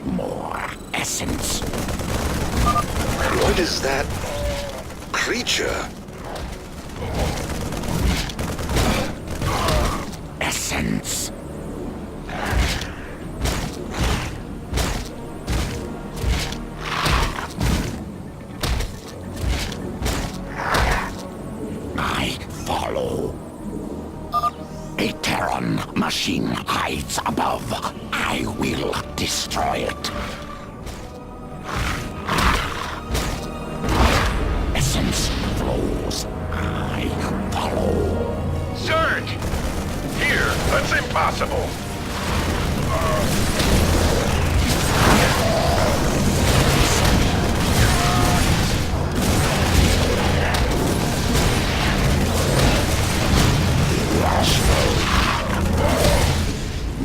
More essence. What is that creature? Essence. I follow. A Terran machine hides above. I will destroy it. Essence flows. I follow. Surge! Here, that's impossible.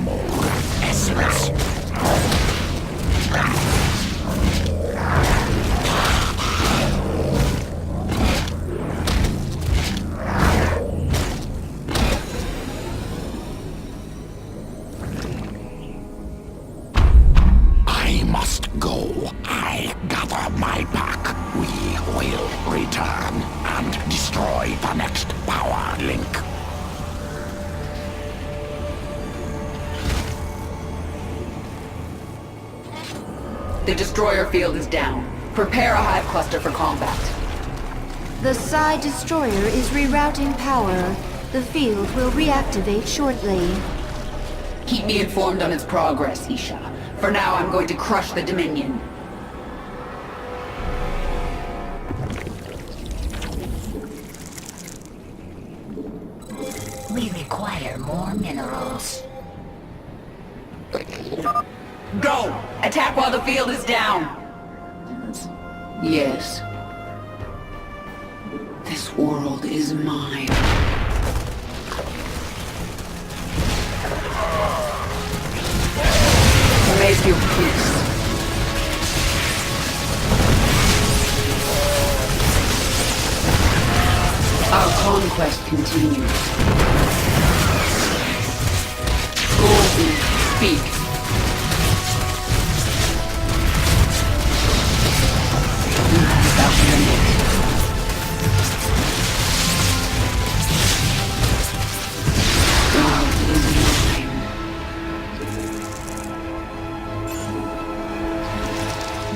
More essence. I must go. I gather my pack. We will return and destroy the next power link. The destroyer field is down. Prepare a hive cluster for combat. The Psi Destroyer is rerouting power. The field will reactivate shortly. Keep me informed on its progress, Isha. For now, I'm going to crush the Dominion. We require more minerals. Go! Attack while the field is down! Yes. This world is mine. Make your peace. Our conquest continues. Golden, speak.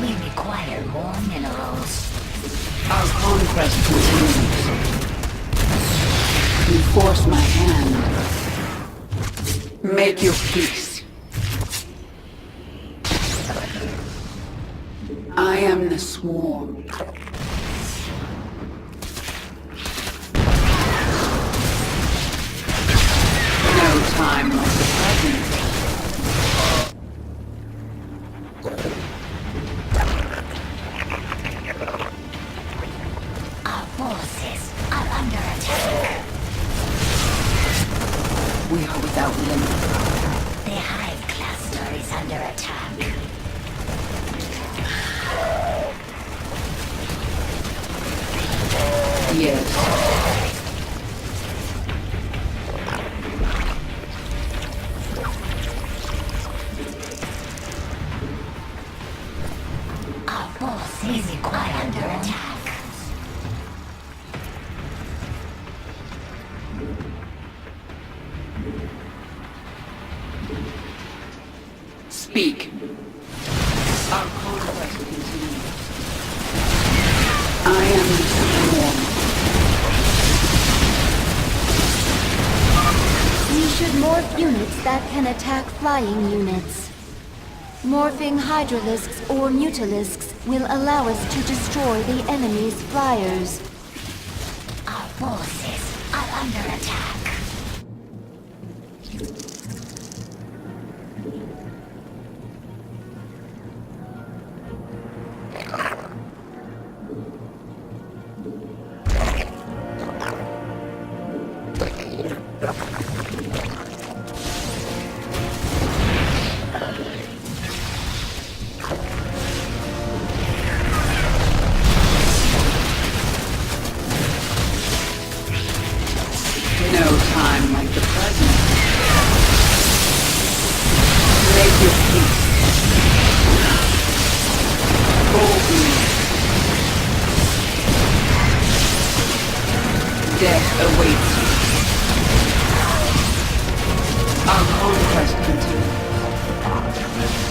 We require more minerals. Our conquest continues. You force my hand. Make your peace. I am the swarm. No time like the present. Our forces are under attack. We are without limit. The hive cluster is under attack. Yes. Our forces are under attack. Speak. Our conquest continues. I am the swarm. We should morph units that can attack flying units. Morphing hydralisks or mutalisks will allow us to destroy the enemy's flyers. Our forces are under attack. No Death awaits you. Our conquest continues.